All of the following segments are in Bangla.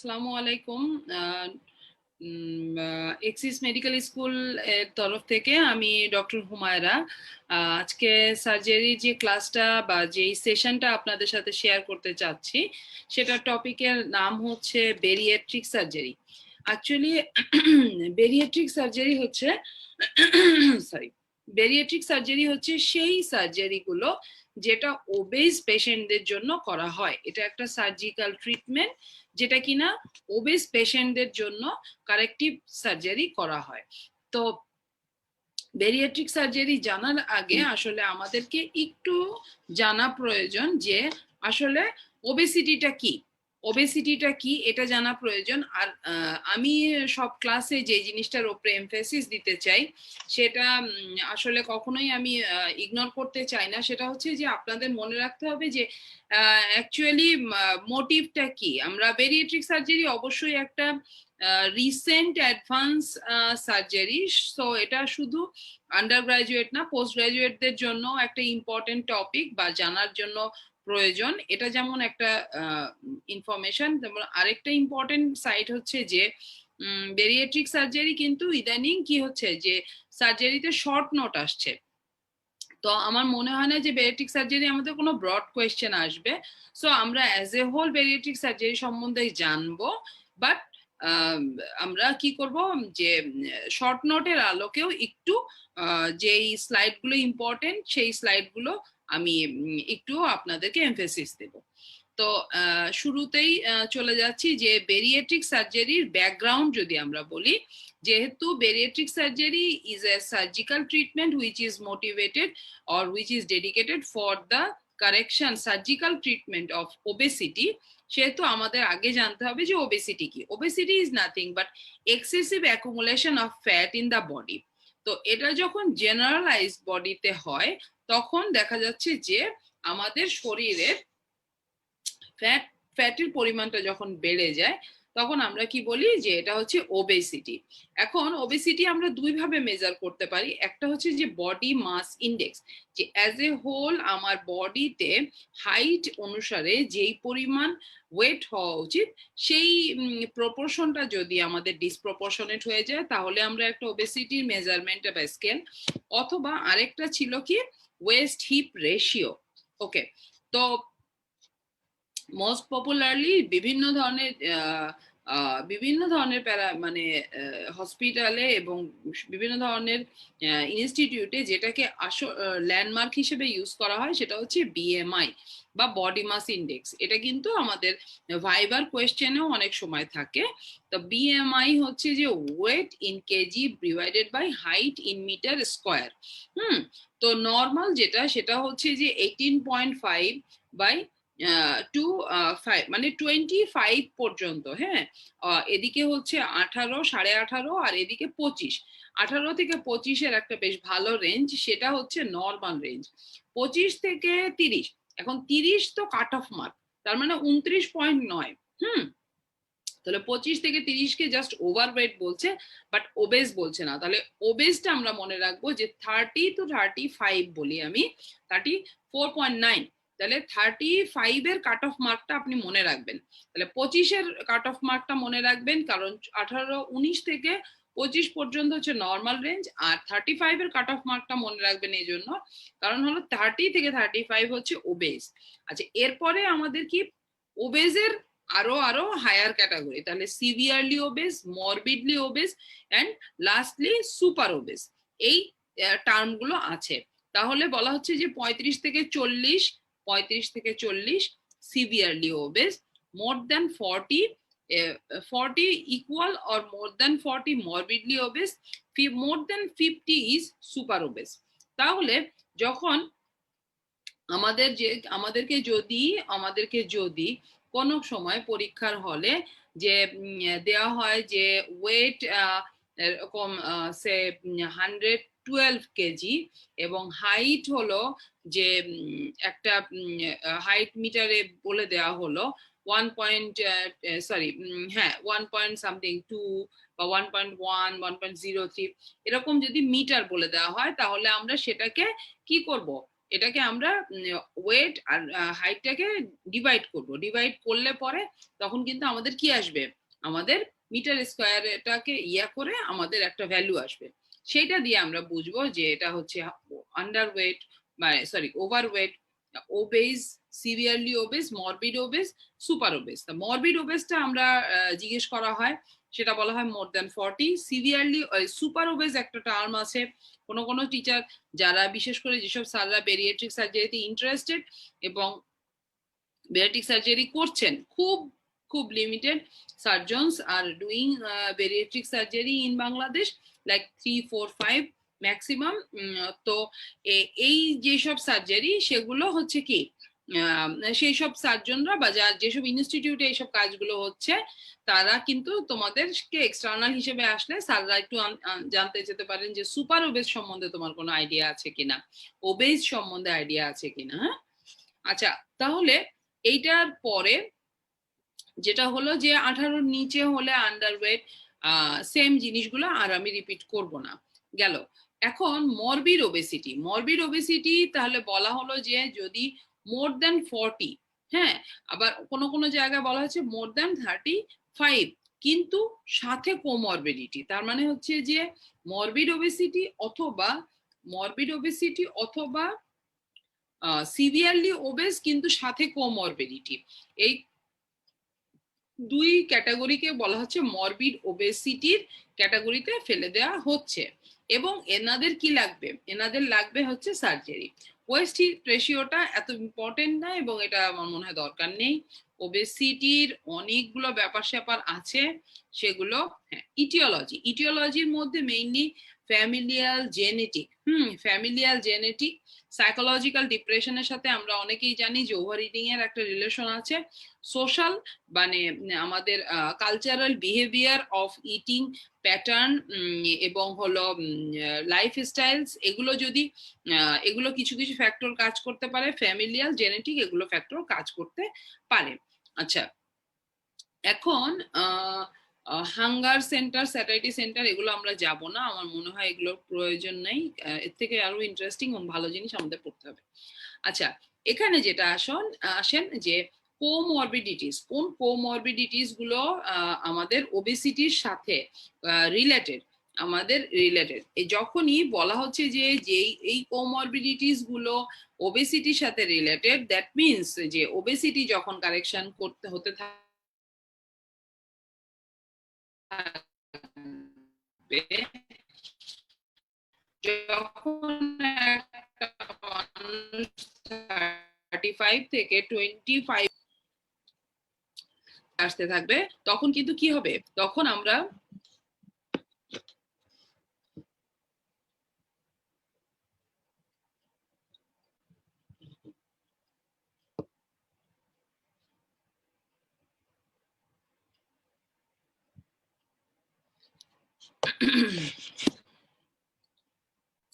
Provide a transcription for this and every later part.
আসসালামু আলাইকুম। এক্সিস মেডিকেল স্কুল এর তরফ থেকে আমি ডক্টর হুমায়রা আজকে সার্জারি যে ক্লাসটা বা যে সেশনটা আপনাদের সাথে শেয়ার করতে চাচ্ছি সেটার টপিকের নাম হচ্ছে bariatric surgery. Actually bariatric surgery হচ্ছে সরি বেরিয়াট্রিক সার্জারি হচ্ছে সেই সার্জারিগুলো যেটা ওবেজ পেশেন্টদের জন্য করা হয়। এটা একটা সার্জিক্যাল ট্রিটমেন্ট যেটা কিনা ওবেজ পেশেন্টদের জন্য কারেক্টিভ সার্জারি করা হয়। তো বেরিয়াট্রিক সার্জারি জানার আগে আসলে আমাদেরকে একটু জানা প্রয়োজন যে আসলে ওবেসিটিটা কি এটা জানা প্রয়োজন। আর আমি সব ক্লাসে যে জিনিসটার উপরে এমফেসিস দিতে চাই সেটা আসলে কখনোই আমি ইগনোর করতে চাই না, সেটা হচ্ছে যে আপনাদের মনে রাখতে হবে যে অ্যাকচুয়ালি মোটিভটা কি। আমরা বেরিয়াট্রিক সার্জারি অবশ্যই একটা রিসেন্ট অ্যাডভান্স সার্জারি, সো এটা শুধু আন্ডার গ্রাজুয়েট না, পোস্ট গ্রাজুয়েটদের জন্য একটা ইম্পর্টেন্ট টপিক বা জানার জন্য প্রয়োজন। এটা যেমন একটা ইনফরমেশন, যেমন আরেকটা ইম্পর্টেন্ট সাইট হচ্ছে যে বেরিয়াট্রিক সার্জারি কিন্তু ইদানিং কি হচ্ছে যে সার্জারিতে শর্ট নোট আসছে। তো আমার মনে হয় না যে বেরিয়াট্রিক সার্জারি আমাদের কোনো ব্রড কোয়েশ্চেন আসবে, সো আমরা as a whole bariatric surgery সম্বন্ধে জানবো। বাট আমরা কি করব যে শর্ট নোটের আলোকেও একটু যেই স্লাইডগুলো ইম্পর্টেন্ট সেই স্লাইডগুলো আমি একটু আপনাদেরকে এমফেসিস দেব। তো শুরুতেই চলে যাচ্ছি যে বেরিয়াট্রিক সার্জারির ব্যাকগ্রাউন্ড যদি আমরা বলি, যেহেতু bariatric surgery is a surgical treatment which is motivated or which is dedicated for the correction surgical treatment of obesity, সেহেতু আমাদের আগে জানতে হবে যে ওবেসিটি কি। Obesity is nothing but excessive accumulation of fat in the body. তো এটা যখন জেনারেলাইজড বডিতে হয় তখন দেখা যাচ্ছে যে আমাদের শরীরের ফ্যাটের পরিমাণটা যখন বেড়ে যায় তখন আমরা কি বলি যে এটা হচ্ছে ওবেসিটি। এখন ওবেসিটি আমরা দুই ভাবে মেজার করতে পারি। একটা হচ্ছে যে বডি মাস ইন্ডেক্স, যে অ্যাজ এ হোল আমার বডিতে হাইট অনুসারে যেই পরিমাণ ওয়েট হওয়া উচিত সেই প্রপোর্শনটা যদি আমাদের ডিসপ্রপোর্শনেট হয়ে যায় তাহলে আমরা একটা ওবেসিটির মেজারমেন্ট বা স্কেল। অথবা আরেকটা ছিল কি ওয়েস্ট হিপ রেশিও। ওকে, তো মোস্ট পপুলারলি বিভিন্ন ধরনের মানে হসপিটালে এবং বিভিন্ন ধরনের ইনস্টিটিউটে যেটাকে ল্যান্ডমার্ক হিসেবে ইউজ করা হয় সেটা হচ্ছে বিএমআই বা বডি মাস ইন্ডেক্স। এটা কিন্তু আমাদের ভাইবার কোয়েশ্চেনেও অনেক সময় থাকে। তো বিএমআই হচ্ছে যে weight in KG divided by height in metre square. তো নর্মাল যেটা সেটা হচ্ছে যে 18.5 বাই 2 মানে 25 পর্যন্ত। হ্যাঁ, এদিকে হচ্ছে 18, 18.5 আর এদিকে 25। 18 থেকে 25-এর একটা বেশ ভালো রেঞ্জ, সেটা হচ্ছে নর্মাল রেঞ্জ। 25 থেকে 30, এখন 30 তো কাট অফ মার্ক, তার মানে 29.9। তাহলে 25 থেকে 30-কে জাস্ট ওভারওয়েট বলছে বাট ওবেস বলছে না। তাহলে ওবেসটা আমরা মনে রাখবো যে 30 to 35 বলি আমি, 34.9। তাহলে 35-এর কাট অফ মার্কটা আপনি মনে রাখবেন। তাহলে 25-এর কাট অফ মার্কটা মনে রাখবেন, কারণ 19 থেকে 25 পর্যন্ত হচ্ছে নর্মাল রেঞ্জ, আর 35-এর কাট অফ মার্কটা মনে রাখবেন এই জন্য কারণ হলো 30 থেকে 35 হচ্ছে ওবেস। আচ্ছা, এরপরে আমাদের কি ওবেসের আরো আরো হায়ার ক্যাটাগরি, তাহলে severely obese, morbidly obese and lastly super obese, এই টার্মগুলো আছে। তাহলে বলা হচ্ছে যে 35 থেকে 40 severely obese, more than 40 equal or more than 40 morbidly obese, more than 50 is super obese. তাহলে যখন আমাদেরকে যদি কোনো সময় পরীক্ষার হলে যে দেওয়া হয় যে ওয়েট এরকম সে 112 কেজি এবং হাইট হলো যে একটা হাইট মিটারে বলে দেওয়া হলো 1 পয়েন্ট সরি হ্যাঁ 1 পয়েন্ট সামথিং 2 বা 1.1 1.03 এরকম যদি মিটার বলে দেওয়া হয় তাহলে আমরা সেটাকে কি করব, এটাকে আমরা ওয়েট আর হাইটটাকে ডিভাইড করব, ডিভাইড করলে পরে তখন কিন্তু আমাদের কি আসবে, আমাদের মিটার স্কোয়ার এটাকে করে আমাদের একটা ভ্যালু আসবে, সেটা দিয়ে আমরা বুঝবো যে এটা হচ্ছে আন্ডার ওয়েট, মানে sorry over weight, obese, severely obese, morbid obese, super obese. Morbid ওবেজটা আমরা জিজ্ঞেস করা হয়, সেটা বলা হয় more than 40। Severely super obese একটা টার্ম আছে, কোনো কোনো টিচার যারা বিশেষ করে যেসব স্যাররা বেরিয়েট্রিক সার্জারিতে ইন্টারেস্টেড এবং বেরিয়েট্রিক সার্জারি করছেন, খুব খুব limited surgeons are doing bariatric surgery in Bangladesh, like 3, 4, 5 maximum. তো এই যেসব সার্জারি সেগুলো হচ্ছে কি সেই সব সার্জনরা বা যেসব ইনস্টিটিউটে এইসব কাজগুলো হচ্ছে তারা কিন্তু তোমাদেরকে এক্সটার্নাল হিসেবে আসলে স্যাররা একটু জানতে যেতে পারেন যে সুপার ওবেজ সম্বন্ধে তোমার কোনো আইডিয়া আছে কিনা, ওবেজ সম্বন্ধে আইডিয়া আছে কিনা। হ্যাঁ, আচ্ছা, তাহলে এইটার পরে যেটা হলো যে 18-র নিচে হলে আন্ডারওয়েট, সেম জিনিসগুলো আর আমি রিপিট করব না, গেল। এখন মরবিড ওবেসিটি, মরবিড ওবেসিটি তাহলে বলা হলো যে যদি মোর দ্যান 40, হ্যাঁ, আবার কোনো কোনো জায়গায় বলা হচ্ছে মোর দ্যান 35 কিন্তু সাথে কোমরবিডিটি, তার মানে হচ্ছে যে মরবিড ওবেসিটি অথবা মরবিড ওবেসিটি অথবা সিভিয়ারলি ওবেস কিন্তু সাথে কোমরবিডিটি, এই দুই ক্যাটাগরিকে বলা হচ্ছে মরবিড ওবেসিটির ক্যাটাগরিতে ফেলে দেওয়া হচ্ছে। এবং এনাদের কি লাগবে, এনাদের লাগবে হচ্ছে সার্জারি। ওয়েস্ট হিট রেশিওটা এত ইম্পর্টেন্ট না এবং এটা আমার মনে হয় দরকার নেই। ওবেসিটির অনেকগুলো ব্যাপার স্যাপার আছে, সেগুলো হ্যাঁ, ইটিওলজি, ইটিওলজির মধ্যে mainly familial genetic, familial genetic, psychological ডিপ্রেশনের সাথে আমরা অনেকেই জানি যে ওভার ইটিং এর একটা রিলেশন আছে, সোশ্যাল মানে আমাদের cultural behaviour of eating pattern এবং হলো লাইফ স্টাইলস, এগুলো যদি এগুলো কিছু কিছু ফ্যাক্টর কাজ করতে পারে, ফ্যামিলিয়াল জেনেটিক এগুলো ফ্যাক্টর কাজ করতে পারে। আচ্ছা, এখন হাঙ্গার সেন্টার, স্যাটাইটি সেন্টার এগুলো আমরা যাব না, আমার মনে হয় এগুলোর প্রয়োজন নেই, এর থেকে আরো ইন্টারেস্টিং এবং ভালো জিনিস আমাদের পড়তে হবে। আচ্ছা, এখানে যেটা আসেন যে কোমরবিডিটিস, কোন কোমরবিডিটিস গুলো আমাদের ওবেসিটির সাথে রিলেটেড, আমাদের রিলেটেড, যখনই বলা হচ্ছে যে এই কোমরবিডিটিস গুলো ওবেসিটির সাথে রিলেটেড, দ্যাট মিনস যে ওবেসিটি যখন কারেকশন করতে হতে থাকবে, যখন একটা মানুষ 35 থেকে 25 আসতে থাকবে, তখন কিন্তু কি হবে, তখন আমরা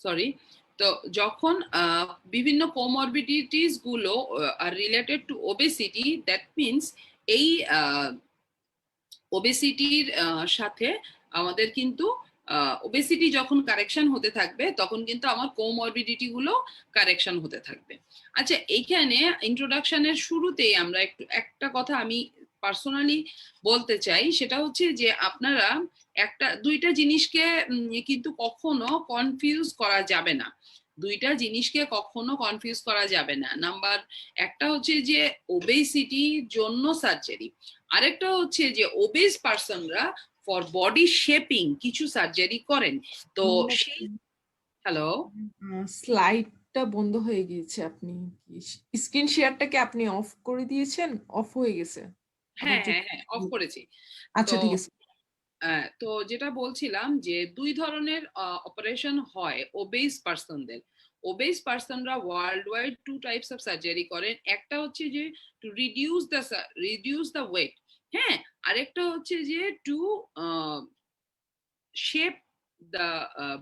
সরি, তো যখন বিভিন্ন কোমরবিডিটিস গুলো are related to obesity, that means এই ওবেসিটির সাথে আমাদের কিন্তু ওবেসিটি যখন কারেকশন হতে থাকবে তখন কিন্তু আমার কোমরবিডিটি গুলো কারেকশন হতে থাকবে। আচ্ছা, এইখানে ইন্ট্রোডাকশনের শুরুতেই আমরা একটা কথা আমি পার্সোনালি বলতে চাই, সেটা হচ্ছে যে আপনারা দুইটা জিনিসকে কিন্তু কখনো কনফিউজ করা যাবে না, দুইটা জিনিসকে কখনো কনফিউজ করা যাবে না। নাম্বার একটা হচ্ছে যে ওবেসিটির জন্য সার্জারি, আরেকটা হচ্ছে যে ওবেস পার্সনরা ফর বডি শেপিং কিছু সার্জারি করেন। তো সেই হ্যালো, স্লাইডটা বন্ধ হয়ে গিয়েছে, আপনি স্ক্রিন শেয়ারটাকে আপনি অফ করে দিয়েছেন? অফ হয়ে গেছে? হ্যাঁ হ্যাঁ হ্যাঁ, অফ করেছি। আচ্ছা, তো ঠিক আছে। তো যেটা বলছিলাম যে দুই ধরনের অপারেশন হয় ওবেস পার্সনদের। ওবেস পার্সনরা world wide 2 types of surgery করেন, একটা হচ্ছে যে টু রিডিউস দ্য ওয়েট, হ্যাঁ, আরেকটা হচ্ছে যে টু শেপ দ্য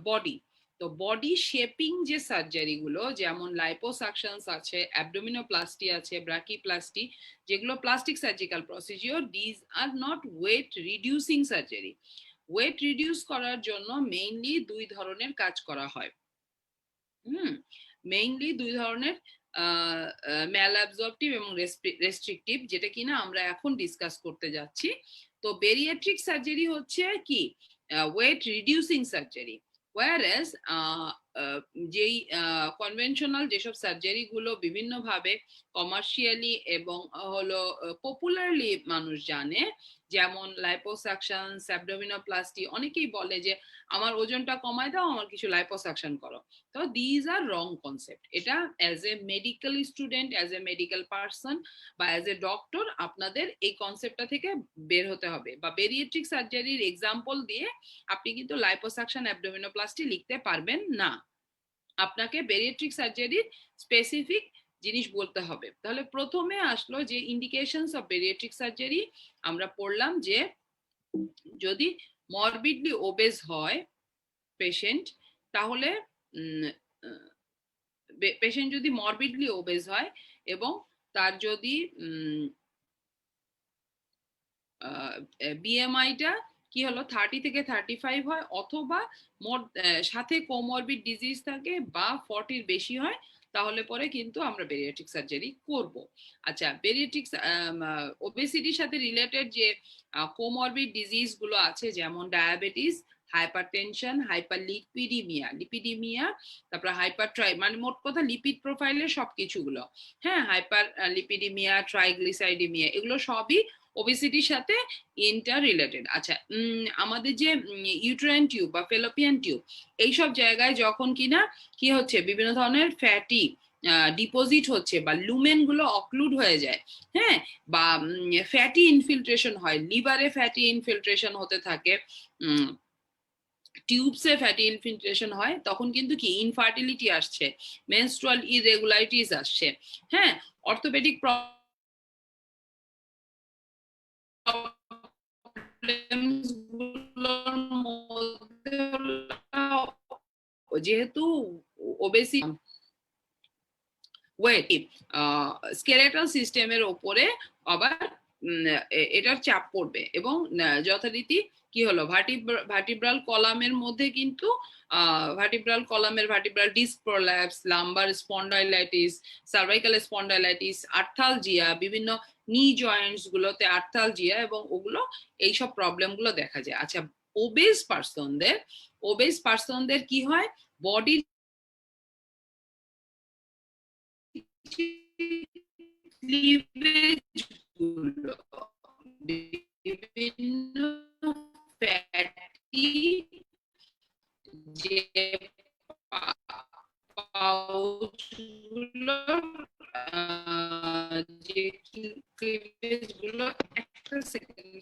বডি। তো বডি শেপিং যে সার্জারি গুলো, যেমন লাইপোসাকশনস আছে, অ্যাবডোমিনোপ্লাস্টি আছে, ব্রাকিপ্লাস্টি, যেগুলো plastic surgical procedure, these are not weight reducing surgery. Weight reduce করার জন্য মেইনলি দুই ধরনের কাজ করা হয়। মেইনলি দুই ধরনের, ম্যাল অ্যাবজর্পটিভ এবং রেস্ট্রিকটিভ, যেটা কিনা আমরা এখন ডিসকাস করতে যাচ্ছি। তো বেরিয়াট্রিক সার্জারি হচ্ছে কি ওয়েট রিডিউসিং সার্জারি, ওয়ারএস যেই কনভেনশনাল যেসব সার্জারি গুলো বিভিন্নভাবে কমার্শিয়ালি এবং হলো পপুলারলি মানুষ জানে, যেমন লাইপোসাকশন, অ্যাবডোমিনোপ্লাস্টি, অনেকেই বলে যে আমার ওজনটা কমায় দাও, আমার কিছু লাইপোসাকশন করো। তো দিজ আর রং কনসেপ্ট। এটা as a medical student, as a medical person বা অ্যাজ এ ডক্টর আপনাদের এই কনসেপ্টটা থেকে বের হতে হবে। বা বেরিয়েট্রিক সার্জারির এক্সাম্পল দিয়ে আপনি কিন্তু লাইপোসাকশন, অ্যাবডোমিনোপ্লাস্টি লিখতে পারবেন না। আপনাকে বেরিয়েট্রিক সার্জারির স্পেসিফিক জিনিস বলতে হবে। তাহলে প্রথমে আসলো যে ইন্ডিকেশনস অফ বেরিয়েট্রিক সার্জারি। আমরা পড়লাম যে যদি মরবিডলি ওবেজ হয় পেশেন্ট, তাহলে পেশেন্ট যদি মরবিডলি ওবেজ হয় এবং তার যদি বিএমআইটা কি হলো 30 থেকে 35 হয়, অথবা সাথে কোমরবিড ডিজিজ থাকে বা 40 বেশি হয়, তাহলে পরে কিন্তু আমরা বেরিয়াট্রিক সার্জারি করব। আচ্ছা, বেরিয়াট্রিক ওবেসিটির সাথে রিলেটেড যে কোমরবিড ডিজিজ গুলো আছে, যেমন ডায়াবেটিস, হাইপারটেনশন, লিপিডিমিয়া, তারপর মানে মোট কথা লিপিড প্রোফাইলের সবকিছুগুলো, হ্যাঁ, হাইপার লিপিডিমিয়া, ট্রাইগ্লিসাইডিমিয়া, এগুলো সবই ওবেসিটির সাথে ইন্টার রিলেটেড। আচ্ছা, আমাদের যে ইউটেরাইন টিউব বা ফেলোপিয়ান টিউব, এইসব জায়গায় যখন কিনা কি হচ্ছে বিভিন্ন ধরনের ফ্যাটি ডিপোজিট হচ্ছে বা লুমেন গুলো অক্লুড হয়ে যায়, হ্যাঁ, বা ফ্যাটি ইনফিল্ট্রেশন হয়, লিভারে ফ্যাটি ইনফিল্ট্রেশন হতে থাকে, টিউবসে ফ্যাটি ইনফিল্ট্রেশন হয়, তখন কিন্তু কি ইনফার্টিলিটি আসছে, মেনস্ট্রুয়াল ইরেগুলারিটিস আসছে, হ্যাঁ, অর্থোপেডিক যেহেতু ওবেসি ওয়েট স্কেলেটাল সিস্টেমের ওপরে আবার এটার চাপ পড়বে, এবং যথারীতি কি হলো ভার্টিব্রাল কলামের মধ্যে কিন্তু vertebral disc prolapse, lumbar spondylitis, cervical spondylitis, arthralgia, বিভিন্ন নি জয়েন্টস গুলোতে আর্থালজিয়া, এবং ওগুলো এইসব প্রবলেম গুলো দেখা যায়। আচ্ছা, ওবেস পার্সনদের কি হয়, বডির বিভিন্ন ফ্যাটি যে পাউচগুলো, যে ক্লিভেজ গুলো, একটা সেকেন্ড।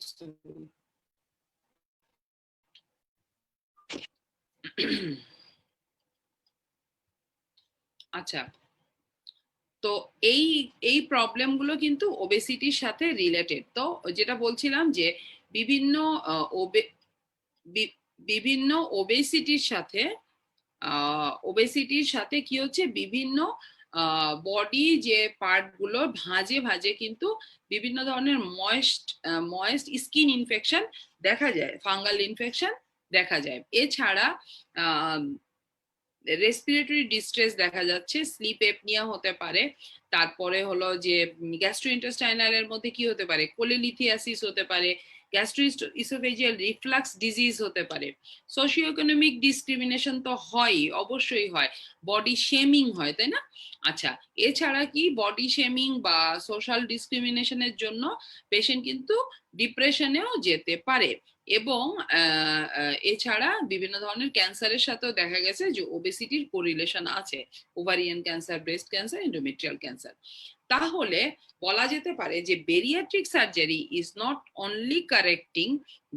আচ্ছা, তো এই এই প্রবলেমগুলো কিন্তু ওবেসিটির সাথে রিলেটেড। তো যেটা বলছিলাম যে বিভিন্ন বিভিন্ন ওবেসিটির সাথে কি হচ্ছে, বিভিন্ন বডি যে পার্ট গুলো ভাঁজে ভাঁজে কিন্তু বিভিন্ন ধরনের ময়েস্ট স্কিন ইনফেকশন দেখা যায়, ফাঙ্গাল ইনফেকশন দেখা যায়। এছাড়া রেসপিরেটরি ডিস্ট্রেস দেখা যাচ্ছে, স্লিপ এপনিয়া হতে পারে, তারপরে হলো যে গ্যাস্ট্রোইন্টেস্টাইনালের মধ্যে কি হতে পারে, কোলিলিথিয়াসিস হতে পারে, গ্যাস্ট্রোইসোফেজিয়াল রিফ্লাক্স ডিজিজ হতে পারে। সোশিও ইকোনমিক ডিসক্রিমিনেশন তো হয়, অবশ্যই হয়, বডি শেমিং হয়, তাই না? আচ্ছা, এছাড়া কি বডি শেমিং বা সোশ্যাল ডিসক্রিমিনেশনের জন্য পেশেন্ট কিন্তু ডিপ্রেশনেও যেতে পারে। এবং এছাড়া বিভিন্ন ধরনের ক্যান্সারের সাথেও দেখা গেছে যে ওবেসিটির কোরিলেশন আছে, ovarian cancer, breast cancer, endometrial cancer. তাহলে বলা যেতে পারে যে bariatric surgery is not only correcting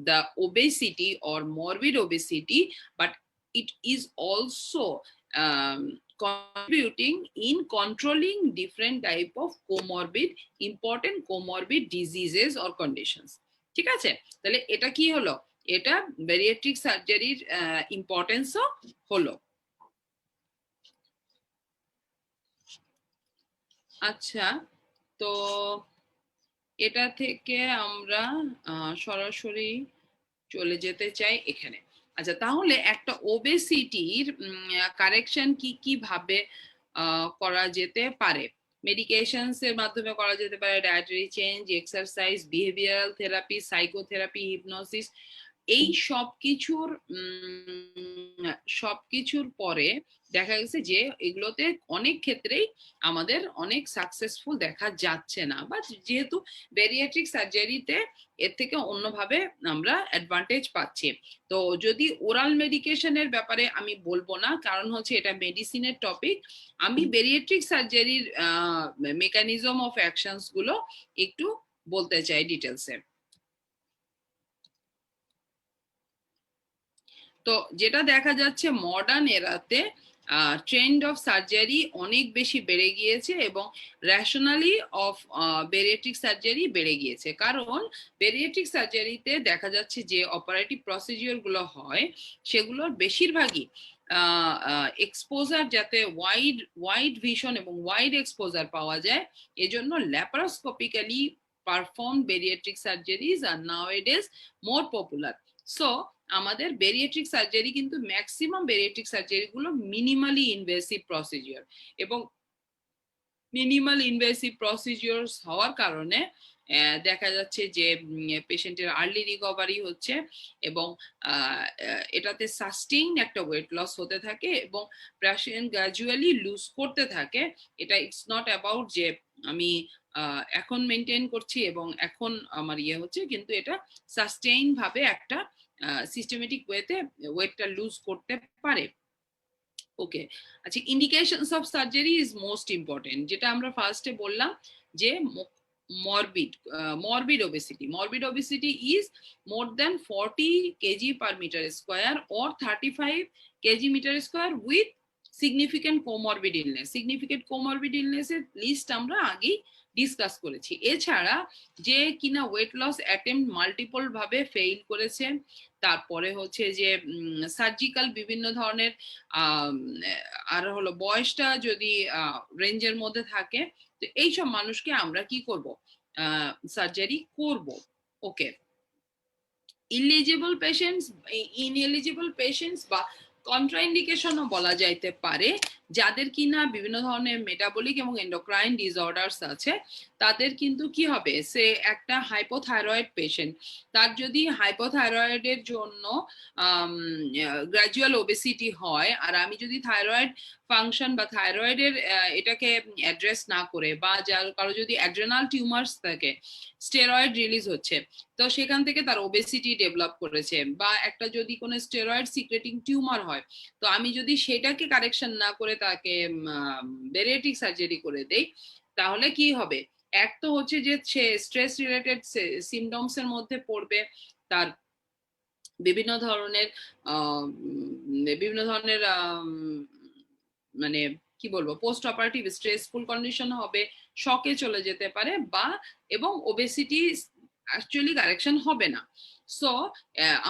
the obesity or morbid obesity, but it is also contributing in controlling different type of important comorbid diseases or conditions. ঠিক আছে, তাহলে এটা কি হলো, এটা বেরিয়াট্রিক সার্জারির ইম্পর্টেন্সও হলো। আচ্ছা, তো এটা থেকে আমরা সরাসরি চলে যেতে চাই এখানে। আচ্ছা, তাহলে একটা ওবেসিটির কারেকশন কি কি ভাবে করা যেতে পারে। মেডিকেশনস এর মাধ্যমে করা যেতে পারে, dietary change, exercise, behavioural therapy, psychotherapy, hypnosis. এই সবকিছুর পরে দেখা গেছে যে এগুলোতে অনেক ক্ষেত্রেই আমাদের অনেক সাকসেসফুল দেখা যাচ্ছে না, বা যেহেতু বেরিয়াট্রিক সার্জারিতে এর থেকে অন্যভাবে আমরা অ্যাডভান্টেজ পাচ্ছি। তো যদি ওরাল মেডিকেশনের ব্যাপারে আমি বলবো না, কারণ হচ্ছে এটা মেডিসিনের টপিক। আমি বেরিয়াট্রিক সার্জারির মেকানিজম অফ অ্যাকশনস গুলো একটু বলতে চাই ডিটেলসে। তো যেটা দেখা যাচ্ছে মডার্ন এরাতে ট্রেন্ড অফ সার্জারি অনেক বেশি বেড়ে গিয়েছে এবং র্যাশনালি অফ বেরিয়াট্রিক সার্জারি বেড়ে গিয়েছে, কারণ বেরিয়াট্রিক সার্জারিতে দেখা যাচ্ছে যে অপারেটিভ প্রসিডিওর গুলো হয় সেগুলোর বেশিরভাগই এক্সপোজার যাতে ওয়াইড ভিশন এবং ওয়াইড এক্সপোজার পাওয়া যায়, এজন্য ল্যাপারোস্কোপিক্যালি পারফর্ম বেরিয়াট্রিক সার্জারিজ আর নাওএডেজ মোর পপুলার। সো আমাদের বেরিয়াট্রিক সার্জারি কিন্তু ম্যাক্সিমাম বেরিয়াট্রিক সার্জারি গুলো মিনিমালি ইনভেসিভ প্রসিডিওর, এবং মিনিমাল ইনভেসিভ প্রসিডিওর হওয়ার কারণে দেখা যাচ্ছে যে পেশেন্টের আর্লি রিকভারি হচ্ছে এবং এটাতে সাস্টেইন একটা ওয়েট লস হতে থাকে এবং পেশেন্ট গ্র্যাজুয়ালি লুজ করতে থাকে। এটা ইটস নট অ্যাবাউট যে আমি এখন মেনটেন করছি এবং এখন আমার ইয়ে হচ্ছে, কিন্তু এটা সাস্টেইন ভাবে একটা সিস্টেমেটিক ওয়েতে ওয়েটটা লুজ করতে পারে। ওকে, আচ্ছা, indications of surgery is most important, যেটা আমরা ফার্স্টে বললাম যে morbid obesity is more than 40 kg per meter square or 35 kg meter square with significant comorbid illness এর লিস্ট আমরা আগেই ডিসকাস করেছি। এছাড়া যে কিনা ওয়েট লস অ্যাটেম্প মাল্টিপল ভাবে ফেইল করেছে, তারপরে হচ্ছে যে সার্জিক্যাল বিভিন্ন ধরনের আর হলো বয়সটা যদি রেঞ্জের মধ্যে থাকে, তো এইসব মানুষকে আমরা কি করব, সার্জারি করব। ওকে, ইনএলিজিবল পেশেন্টস বা কন্ট্রাইন্ডিকেশনও বলা যাইতে পারে, যাদের কিনা বিভিন্ন ধরনের মেটাবলিক এবং এন্ডোক্রাইন ডিসঅর্ডারস আছে, তাদের কিন্তু কি হবে, সে একটা হাইপোথাইরয়েড পেশেন্ট, তার যদি হাইপোথাইরয়েডের জন্য গ্র্যাজুয়াল ওবেসিটি হয়, আর আমি যদি থাইরয়েড ফাংশন বা থাইরয়েডের এটাকে অ্যাড্রেস না করে, বা যার কারো যদি অ্যাড্রেনাল টিউমার্স থাকে, স্টেরয়েড রিলিজ হচ্ছে, তো সেখান থেকে তার ওবেসিটি ডেভেলপ করেছে, বা একটা যদি কোনো স্টেরয়েড সিক্রেটিং টিউমার হয়, তো আমি যদি সেটাকে কারেকশন না করে তাকে বেরিয়াট্রিক সার্জারি করে দেই, তাহলে কি হবে, এক তো হচ্ছে যে সে স্ট্রেস রিলেটেড সিমটমস এর মধ্যে পড়বে, তার বিভিন্ন ধরনের মানে কি বলবো, পোস্ট অপারেটিভ স্ট্রেসফুল কন্ডিশন হবে, শকে চলে যেতে পারে, বা এবং ওবেসিটি অ্যাকচুয়ালি কারেকশন হবে না। সো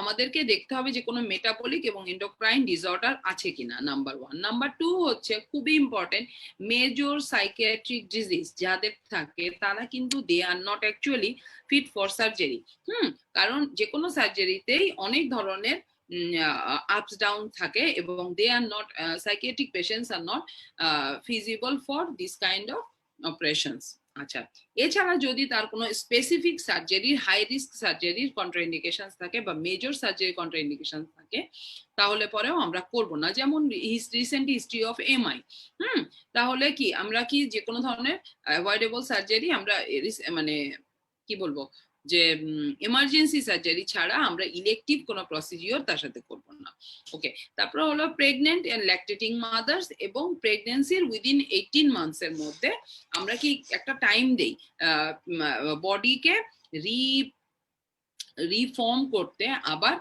আমাদেরকে দেখতে হবে যে কোনো মেটাবলিক এবং এন্ডোক্রাইন ডিসঅর্ডার আছে কিনা, নাম্বার 1। নাম্বার 2 হচ্ছে খুবই ইম্পর্টেন্ট, মেজর সাইকিয়াট্রিক ডিজিজ যাদের থাকে, তারা কিন্তু they are not actually fit for surgery. কারণ যে কোনো সার্জারিতেই অনেক ধরনের আপস ডাউন থাকে এবং they are not, psychiatric patients are not feasible for this kind of operations. আচ্ছা, এছাড়া যদি তার কোনো স্পেসিফিক সার্জারির, হাই রিস্ক সার্জারির কন্ট্রাইন্ডিকেশন থাকে বা মেজর সার্জারি কন্ট্রাইন্ডিকেশন থাকে, তাহলে পরেও আমরা করব না। যেমন রিসেন্ট হিস্ট্রি অফ এমআই, তাহলে কি আমরা কি যে কোনো ধরনের অ্যাভয়েডেবল সার্জারি আমরা মানে কি বলবো যে এমার্জেন্সি সার্জারি ছাড়া আমরা ইলেকটিভ কোনো প্রসিডিওর তার সাথে করব না। ওকে, তারপর হলো প্রেগনেন্ট এন্ড ল্যাকটেটিং মাদার্স, এবং প্রেগনেন্সির উইদিন 18 মান্থস এর মধ্যে আমরা কি একটা টাইম দেই বডিকে রিফর্ম করতে, আবার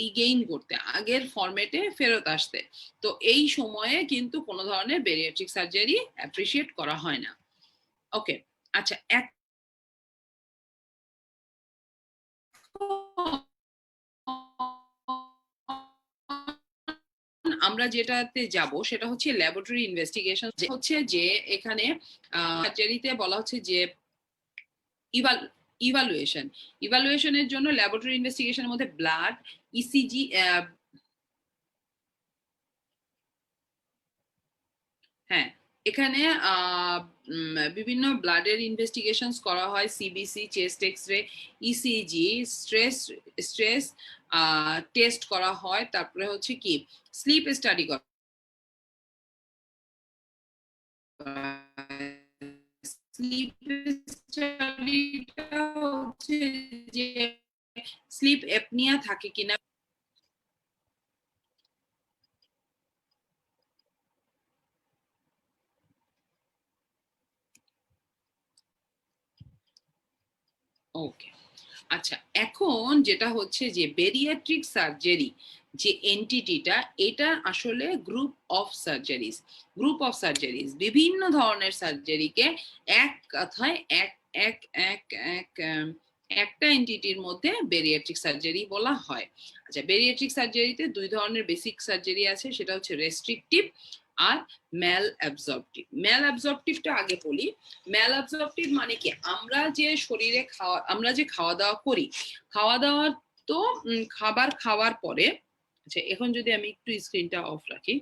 রিগেইন করতে, আগের ফরম্যাটে ফেরত আসতে। তো এই সময়ে কিন্তু কোনো ধরনের বেরিয়াট্রিক সার্জারি অ্যাপ্রিসিয়েট করা হয় না। ওকে, আচ্ছা, আমরা যেটাতে যাব সেটা হচ্ছে ল্যাবরেটরি ইনভেস্টিগেশন, হচ্ছে যে এখানে সার্জারিতে বলা হচ্ছে যে ইভালুয়েশনের জন্য ল্যাবরেটরি ইনভেস্টিগেশনের মধ্যে ব্লাড, ইসিজি, হ্যাঁ, এখানে বিভিন্ন ব্লাডের ইনভেস্টিগেশনস করা হয়, CBC, chest x ray, ECG, stress stress test করা হয়, তারপরে হচ্ছে কি স্লিপ স্টাডি করা স্লিপ স্টাডিটা হচ্ছে যে স্লিপ অ্যাপনিয়া থাকে কিনা। ওকে, আচ্ছা, এখন যেটা হচ্ছে যে বেরিয়াট্রিক সার্জারি যে এন্টিটিটা, এটা আসলে গ্রুপ অফ সার্জারিজ বিভিন্ন ধরনের সার্জারিকে এক কথায় এক এক এক এক একটা এন্টিটির মধ্যে বেরিয়াট্রিক সার্জারি বলা হয়। আচ্ছা, বেরিয়াট্রিক সার্জারিতে দুই ধরনের বেসিক সার্জারি আছে, সেটা হচ্ছে রেস্ট্রিকটিভ আর ম্যাল অ্যাবজর্পটিভটা আগে বলি। ম্যাল অ্যাবজর্পটিভ মানে কি, আমরা যে শরীরে আমরা যে খাওয়া দাওয়া করি, খাওয়া দাওয়া তো খাবার খাওয়ার পরে, আচ্ছা এখন যদি আমি একটু স্ক্রিনটা অফ রাখি।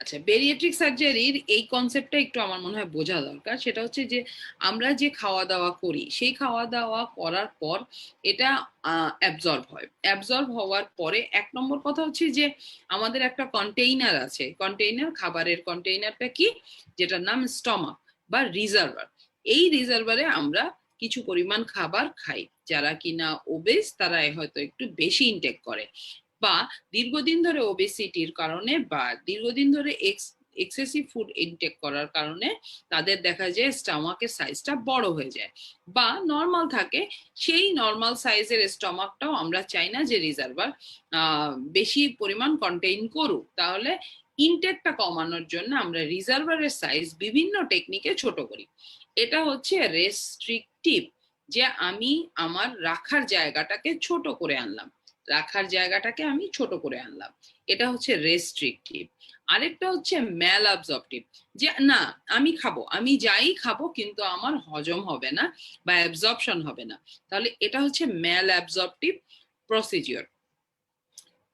আচ্ছা, বেরিয়াট্রিক সার্জারির এই কনসেপ্টটা একটু আমার মনে হয় বোঝা দরকার। সেটা হচ্ছে যে আমরা যে খাওয়া দাওয়া করি, সেই খাওয়া দাওয়া করার পর এটা অ্যাবজর্ব হওয়ার পরে এক নম্বর কথা হচ্ছে যে আমাদের একটা কন্টেইনার আছে, খাবারের কন্টেইনারটা কি, যেটার নাম স্টমাক বা রিজার্ভার। এই রিজার্ভারে আমরা কিছু পরিমাণ খাবার খাই। যারা কিনা ওবেস তারা হয়তো একটু বেশি ইনটেক করে, বা দীর্ঘদিন ধরে ওবেসিটির কারণে বা দীর্ঘদিন ধরে এক্সেসিভ ফুড ইনটেক করার কারণে তাদের দেখা যায় স্টমাকের সাইজটা বড় হয়ে যায় বা নর্মাল থাকে। সেই নর্মাল সাইজের স্টমাকটাও আমরা চাই না যে রিজার্ভার বেশি পরিমাণ কন্টেইন করুক। তাহলে ইনটেকটা কমানোর জন্য আমরা রিজার্ভারের সাইজ বিভিন্ন টেকনিকে ছোট করি। এটা হচ্ছে রেস্ট্রিকটিভ, যে আমি আমার রাখার জায়গাটাকে ছোট করে আনলাম, এটা হচ্ছে রেস্ট্রিকটিভ। আরেকটা হচ্ছে ম্যাল অ্যাবজর্পটিভ, যে না আমি খাবো, আমি যাই খাবো কিন্তু আমার হজম হবে না বা অ্যাবজর্পশন হবে না, তাহলে এটা হচ্ছে ম্যাল অ্যাবজর্পটিভ প্রসিডিওর।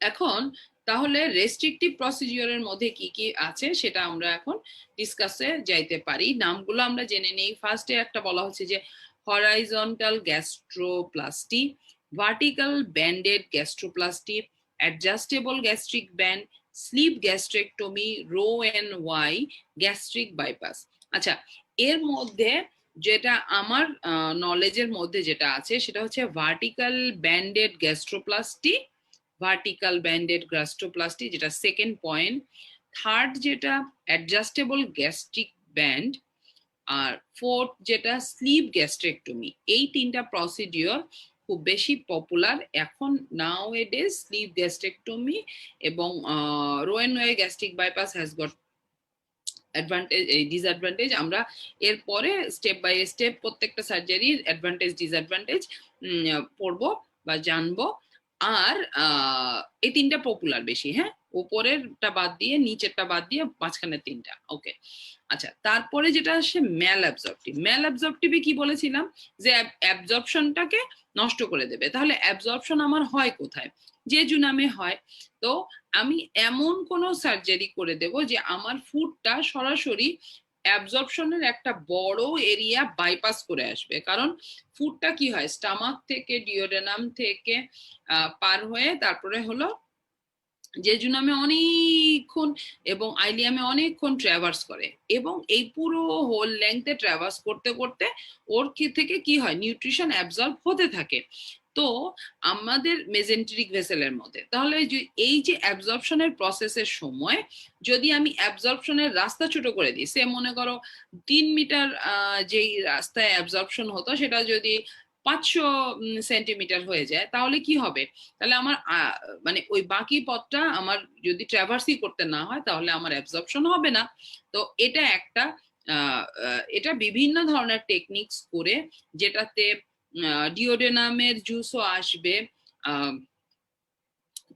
এখন তাহলে রেস্ট্রিকটিভ প্রসিডিওরের মধ্যে কি কি আছে সেটা আমরা এখন ডিসকাসে যাইতে পারি। নামগুলো আমরা জেনে নেই। ফার্স্টে একটা বলা হচ্ছে যে horizontal gastroplasty, vertical banded gastroplasty, adjustable gastric band, sleeve gastrectomy, রো এন্ড ওয়াই গ্যাস্ট্রিক বাইপাস। আচ্ছা, এর মধ্যে যেটা আমার নলেজের মধ্যে যেটা আছে সেটা হচ্ছে ভার্টিক্যাল ব্যান্ডেড গ্যাস্ট্রোপ্লাস্টি, যেটা সেকেন্ড পয়েন্ট। থার্ড যেটা অ্যাডজাস্টেবল গ্যাস্ট্রিক ব্যান্ড, আর ফোর্থ যেটা স্লিপ গ্যাস্ট্রেক্টমি। এই তিনটা প্রসিডিওর খুব বেশি পপুলার এখন নাও এডেজ, স্লিপ গ্যাস্ট্রেক্টমি এবং Roux en Y gastric bypass has got advantage এই ডিসঅ্যাডভান্টেজ। আমরা এরপরে স্টেপ বাই স্টেপ প্রত্যেকটা সার্জারির অ্যাডভান্টেজ ডিসঅ্যাডভান্টেজ পড়বো বা জানবো। আর এই তিনটা পপুলার বেশি, হ্যাঁ, উপরেরটা বাদ দিয়ে নিচেরটা বাদ দিয়ে মাঝখানে তিনটা। ওকে, আচ্ছা, তারপরে যেটা আসে ম্যাল অ্যাবজর্পটিভে কি বলেছিলাম, যে অ্যাবজর্পশনটাকে নষ্ট করে দেবে। তাহলে অ্যাবজর্পশন আমার হয় কোথায়, জেজুনামে হয়। তো আমি এমন কোনো সার্জারি করে দেব যে আমার ফুডটা সরাসরি অ্যাবজর্পশনের একটা বড় এরিয়া বাইপাস করে আসবে। কারণ ফুডটা কি হয়, স্টামাক থেকে ডিওডেনাম থেকে পার হয়ে তারপরে হলো জেজুনামে অনেকক্ষণ এবং আইলিয়ামে অনেকক্ষণ ট্রাভার্স করে, এবং এই পুরো হোল লেংথে ট্রাভার্স করতে করতে ওর থেকে কি হয়, নিউট্রিশন অ্যাবজর্ব হতে থাকে। তো আমাদের মেজেন্টেরিক ভেসেলের মধ্যে, তাহলে এই যে অ্যাবজর্পশনের প্রসেসের সময় যদি আমি অ্যাবজর্পশনের রাস্তা ছোট করে দিই, সে মনে করো 3 মিটার যেই রাস্তায় অ্যাবজর্পশন হতো সেটা যদি 500 সেন্টিমিটার হয়ে যায়, তাহলে কি হবে, তাহলে আমার মানে ওই বাকি পথটা আমার যদি ট্রাভার্সই করতে না হয় তাহলে আমার অ্যাবজর্পশন হবে না। তো এটা একটা এটা বিভিন্ন ধরনের টেকনিক্স করে, যেটাতে ডিওডেনামের জুসও আসবে,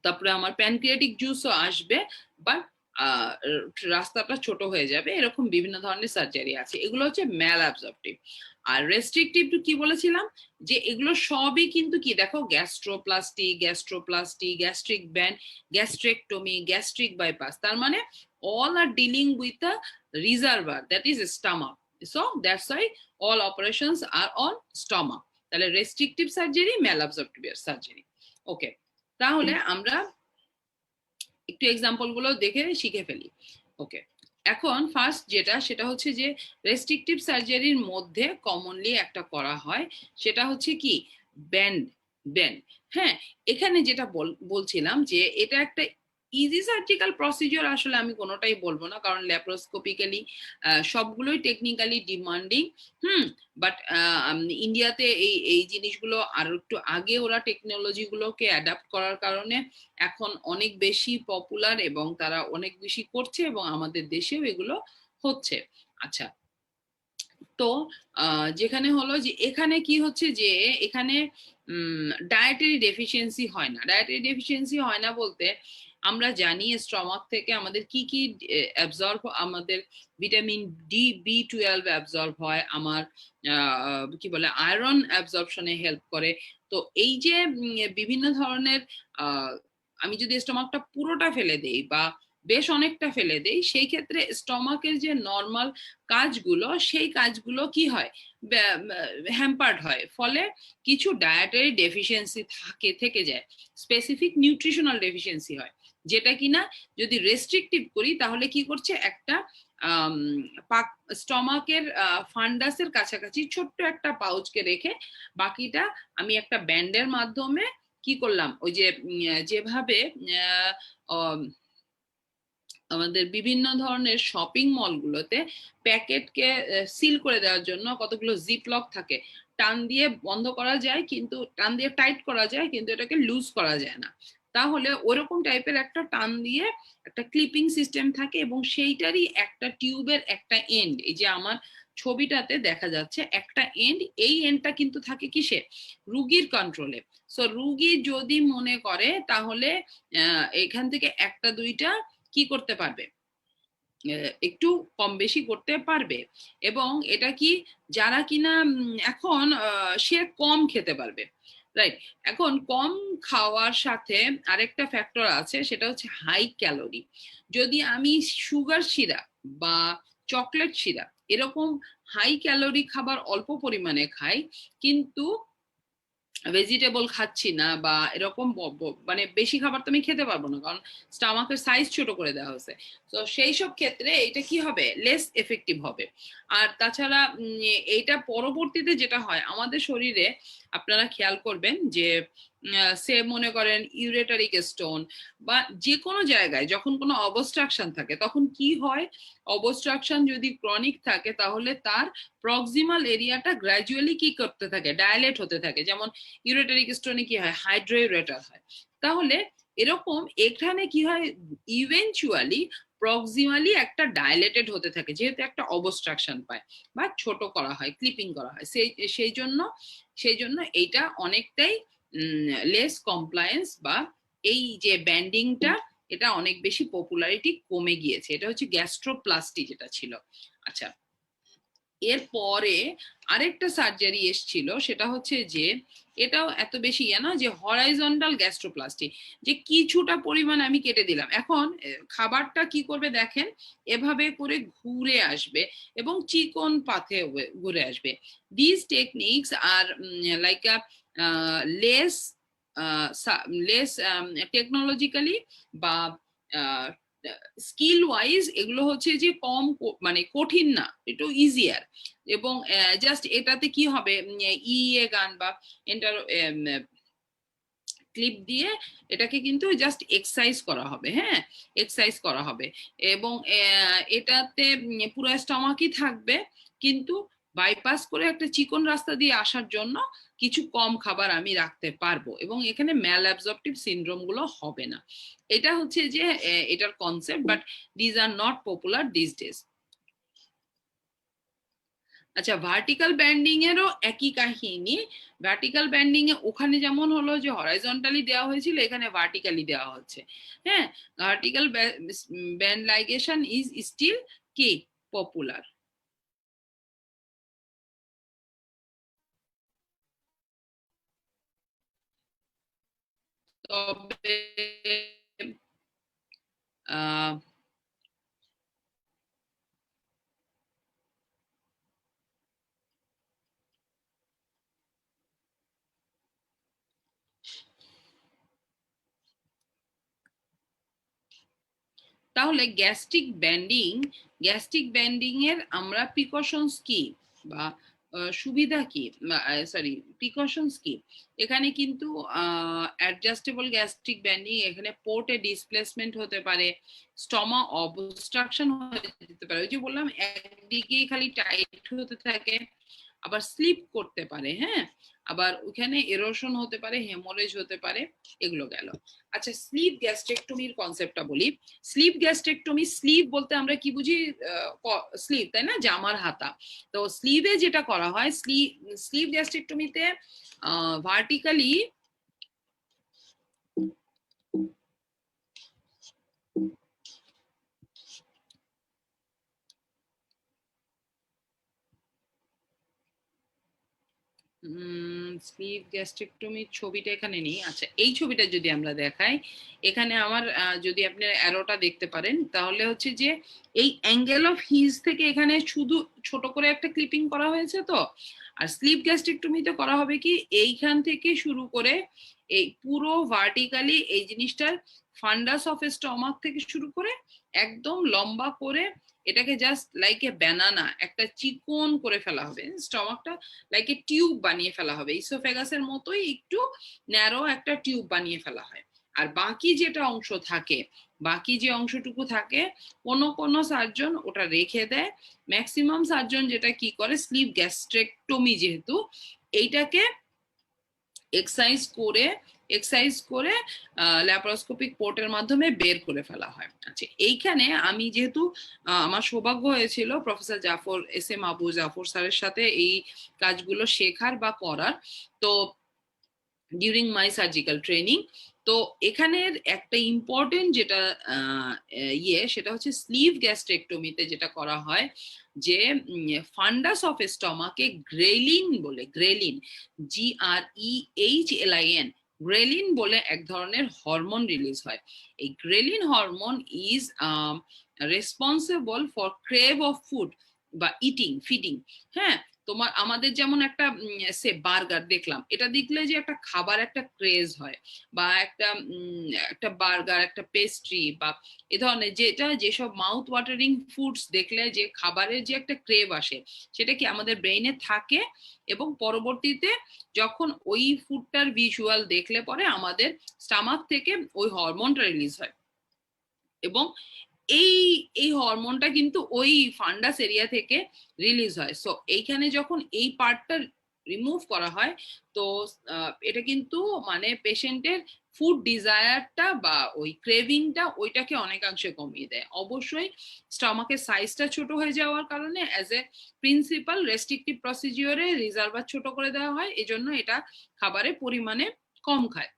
তারপরে আমার প্যানক্রিয়াটিক জুসও আসবে, বাট রাস্তাটা ছোট হয়ে যাবে। এরকম বিভিন্ন ধরনের সার্জারি আছে, এগুলো হচ্ছে ম্যাল অ্যাবজর্পটিভ। আর রেস্ট্রিকটিভ কি বলেছিলাম, যে এগুলো সবই কিন্তু কি দেখো, gastroplasty, gastric band, gastrectomy, gastric bypass, তার মানে all are dealing with the reservoir, that is stomach. So that's why all operations are on stomach. তাহলে রেস্ট্রিকটিভ সার্জারি, ম্যালঅ্যাবসর্পটিভ সার্জারি। ওকে, তাহলে আমরা একটু এক্সাম্পল গুলো দেখে শিখে ফেলি। ওকে, এখন ফার্স্ট যেটা, সেটা হচ্ছে যে রেস্ট্রিকটিভ সার্জারির মধ্যে কমনলি একটা করা হয়, সেটা হচ্ছে কি ব্যান্ড। হ্যাঁ, এখানে যেটা বলছিলাম যে এটা একটা ইজি সার্জিক্যাল প্রসিডিওর, আসলে আমি কোনোটাই বলবো না, কারণ ল্যাপ্রোস্কোপিক্যালি সবগুলোই টেকনিক্যালি ডিমান্ডিং। বাট ইন্ডিয়াতে এই এই জিনিসগুলো আরো একটু আগে ওরা টেকনোলজি গুলোকে অ্যাডাপ্ট করার কারণে এখন অনেক বেশি পপুলার এবং তারা অনেক বেশি করছে, এবং আমাদের দেশেও এগুলো হচ্ছে। আচ্ছা, তো যেখানে হলো যে এখানে কি হচ্ছে যে এখানে ডায়েটারি ডেফিসিয়েন্সি হয় না। ডায়েটারি ডেফিসিয়েন্সি হয় না বলতে, আমরা জানি স্টমাক থেকে আমাদের কি কি অ্যাবজর্ব, আমাদের ভিটামিন ডি, B12 অ্যাবজর্ব হয়, আমার কি বলে আয়রন অ্যাবজর্পশনে হেল্প করে। তো এই যে বিভিন্ন ধরনের আমি যদি স্টমাকটা পুরোটা ফেলে দেই বা বেশ অনেকটা ফেলে দেই, সেই ক্ষেত্রে স্টমাকের যে নর্মাল কাজগুলো, সেই কাজগুলো কি হয়, হ্যাম্পার্ড হয়, ফলে কিছু ডায়েটারি ডেফিসিয়েন্সি থেকে যায়, স্পেসিফিক নিউট্রিশনাল ডেফিসিয়েন্সি হয়, যেটা কিনা যদি রেস্ট্রিকটিভ করি তাহলে কি করছে, একটা স্টমাকের ফান্ডাসের কাছাকাছি ছোট্ট একটা পাউচকে রেখে বাকিটা আমি একটা ব্যান্ডের মাধ্যমে কি করলাম, ওই যে যেভাবে আমাদের বিভিন্ন ধরনের শপিং মলগুলোতে প্যাকেটকে সিল করে দেওয়ার জন্য কতগুলো জিপ লক থাকে, টান দিয়ে বন্ধ করা যায়, কিন্তু টান দিয়ে টাইট করা যায়, কিন্তু এটাকে লুজ করা যায় না। তাহলে ওরকম টাইপের একটা টান দিয়ে একটা ক্লিপিং সিস্টেম থাকে, এবং সেইটারই একটা টিউবের একটা এন্ড, এই যে আমার ছবিটাতে দেখা যাচ্ছে একটা এন্ড, এই এন্ডটা কিন্তু থাকে কিসে, রুগীর কন্ট্রোলে। সো রুগী যদি মনে করে তাহলে এখান থেকে একটা দুইটা কি করতে পারবে, একটু কম বেশি করতে পারবে, এবং এটা কি যারা কিনা এখন সে কম খেতে পারবে, রাইট। এখন কম খাওয়ার সাথে আরেকটা ফ্যাক্টর আছে, সেটা হচ্ছে হাই ক্যালোরি। যদি আমি সুগার সিরাপ বা চকলেট সিরাপ এরকম হাই ক্যালোরি খাবার অল্প পরিমাণে খাই, কিন্তু ভেজিটেবল খাচ্ছি না, বা এরকম মানে বেশি খাবার তো আমি খেতে পারবো না, কারণ স্টামাকের সাইজ ছোট করে দেওয়া হয়েছে। তো সেই সব ক্ষেত্রে এটা কি হবে, লেস এফেক্টিভ হবে। আর তাছাড়া এইটা পরবর্তীতে যেটা হয় আমাদের শরীরে, আপনারা খেয়াল করবেন যে সে মনে করেন ইউরেটারিক স্টোন বা যে কোনো জায়গায় যখন কোনো অবস্ট্রাকশন থাকে, তখন কি হয়, অবস্ট্রাকশন যদি ক্রনিক থাকে তাহলে তার প্রক্সিমাল এরিয়াটা গ্র্যাজুয়ালি কি করতে থাকে, ডায়ালেট হতে থাকে। যেমন ইউরেটারিক স্টোনে কি হয়, হাইড্রোইউরেটার হয়। তাহলে এরকম এখানে কি হয়, ইভেনচুয়ালি প্রক্সিমালি একটা ডাইলেটেড হতে থাকে, যেহেতু একটা অবস্ট্রাকশন পায় বা ছোট করা হয়, ক্লিপিং করা হয়, সেই জন্য এইটা অনেকটাই লেস কমপ্লায়েন্স, বা এই যে ব্যান্ডিংটা এটা অনেক বেশি পপুলারিটি কমে গিয়েছে। এটা হচ্ছে গ্যাস্ট্রোপ্লাস্টি যেটা ছিল। আচ্ছা, এরপরে আরেকটা সার্জারি এসছিল, সেটা হচ্ছে যে এটাও এত বেশি না, যে হরাইজন্টাল গ্যাস্ট্রোপ্লাস্টি, যে কিছুটা পরিমাণ আমি কেটে দিলাম। এখন খাবারটা কি করবে দেখেন, এভাবে করে ঘুরে আসবে এবং চিকন পাথে ঘুরে আসবে। দিস টেকনিক্স আর লাইক লেস লেস টেকনোলজিক্যালি বা স্কিল ওয়াইজ এগুলো হচ্ছে যে কম মানে কঠিন না, একটু ইজিয়ার, এবং জাস্ট এটাতে কি হবে, ইয়ে গান বা এন্টার ক্লিপ দিয়ে এটাকে কিন্তু জাস্ট এক্সারসাইজ করা হবে। হ্যাঁ, এক্সারসাইজ করা হবে, এবং এটাতে পুরো স্টমাকই থাকবে, কিন্তু বাইপাস করে একটা চিকন রাস্তা দিয়ে আসার জন্য কিছু কম খাবার আমি রাখতে পারবো, এবং এখানে ম্যাল অ্যাবজর্পটিভ সিনড্রোম গুলো হবে না। এটা হচ্ছে যে এটার concept, but these are not popular this days. আচ্ছা, ভার্টিক্যাল ব্যান্ডিং এরও একই কাহিনী। ভার্টিক্যাল ব্যান্ডিং এ ওখানে যেমন হলো যে হরাইজন্টালি দেওয়া হয়েছিল, এখানে ভার্টিক্যালি দেওয়া হচ্ছে। হ্যাঁ, vertical band ligation is still কি পপুলার। তবে আহ তাহলে গ্যাস্ট্রিক ব্যান্ডিং এর আমরা প্রিকশনস কি বা সুবিধা কি, সরি প্রিকশনস কি? এখানে কিন্তু অ্যাডজাস্টেবল গ্যাস্ট্রিক ব্যান্ডিং, এখানে পোর্টে ডিসপ্লেসমেন্ট হতে পারে, স্টমা অবস্ট্রাকশন হয়ে যেতে পারে, ওই যে বললাম একদিকেই খালি টাইট হতে থাকে, আবার স্লিপ করতে পারে, হ্যাঁ, আবার ওখানে এরোশন হতে পারে, হেমোরেজ হতে পারে, এগুলো গেল। আচ্ছা, স্লিপ গ্যাস্ট্রেক্টমির কনসেপ্টটা বলি। স্লিপ গ্যাস্ট্রেক্টমি, স্লিভ বলতে আমরা কি বুঝি? স্লিভ, তাই না, জামার হাতা। তো স্লিভে যেটা করা হয়, স্লিভ গ্যাস্ট্রেক্টমিতে ভার্টিক্যালি স্লিভ গ্যাস্ট্রেক্টমির ছবিটা এখানে নেই। আচ্ছা, এই ছবিটা যদি আমরা দেখাই, এখানে আমার যদি আপনি অ্যারোটা দেখতে পারেন, তাহলে হচ্ছে যে এই অ্যাঙ্গেল অফ হিজ থেকে এখানে শুধু ছোট করে একটা ক্লিপিং করা হয়েছে। তো আর স্লিভ গ্যাস্ট্রেক্টমিতে করা হবে কি, এইখান থেকে শুরু করে এই পুরো ভার্টিক্যালি এই জিনিসটার ফান্ডাস অফ স্টমাক থেকে শুরু করে একদম লম্বা করে এটাকে জাস্ট লাইক এ ব্যানানা একটা চিকন করে ফেলা হবে, স্টমাকটা লাইক এ টিউব বানিয়ে ফেলা হবে, ইসোফেগাসের মতোই একটু ন্যারো একটা টিউব বানিয়ে ফেলা হয়। আর বাকি যেটা অংশ থাকে, বাকি যে অংশটুকু থাকে, কোন কোন সার্জন ওটা রেখে দেয়, ম্যাক্সিমাম সার্জন যেটা কি করে, স্লিভ গ্যাস্ট্রেক্টমি যেহেতু, এইটাকে এক্সারসাইজ করে ল্যাপারোস্কোপিক পোর্টের মাধ্যমে বের করে ফেলা হয়। আচ্ছা, এইখানে আমি যেহেতু আমার সৌভাগ্য হয়েছিল professor Jafar S M Abu Jafar স্যারের সাথে এই কাজগুলো শেখার বা করার, তো ডিউরিং মাই সার্জিক্যাল ট্রেনিং, তো এখানের একটা ইম্পর্টেন্ট যেটা সেটা হচ্ছে স্লিভ গ্যাস্ট্রেক্টমিতে যেটা করা হয়, যে ফান্ডাস অফ স্টমাকে গ্রেলিন বলে, গ্রেলিন, GREHLIN, গ্রেলিন বলে এক ধরনের হরমোন রিলিজ হয়। এই ghrelin hormone is responsible for crave of food বা ফিডিং। হ্যাঁ, তোমার আমাদের যেমন একটা সে বার্গার দেখলাম, এটা দেখলে যে একটা খাবার একটা ক্রেজ হয়, বা একটা বার্গার, একটা পেস্ট্রি বা এ ধরনের যেটা যেসব মাউথ ওয়াটারিং ফুডস দেখলে যে খাবারের যে একটা ক্রেভ আসে, সেটা কি আমাদের ব্রেইনে থাকে, এবং পরবর্তীতে যখন ওই ফুডটার ভিজুয়াল দেখলে পরে আমাদের স্টামাক থেকে ওই হরমোনটা রিলিজ হয়, এবং এই এই হরমোনটা কিন্তু ওই ফান্ডাস এরিয়া থেকে রিলিজ হয়। সো এইখানে যখন এই পার্টটা রিমুভ করা হয়, তো এটা কিন্তু মানে পেশেন্টের ফুড ডিজায়ারটা বা ওই ক্রেভিংটা ওইটাকে অনেকাংশে কমিয়ে দেয়। অবশ্যই স্টমাকের সাইজটা ছোট হয়ে যাওয়ার কারণে অ্যাজ এ প্রিন্সিপাল রেস্ট্রিকটিভ প্রসিজিওরে রিজার্ভার ছোট করে দেওয়া হয়, এজন্য এটা খাবারের পরিমাণে কম খায়।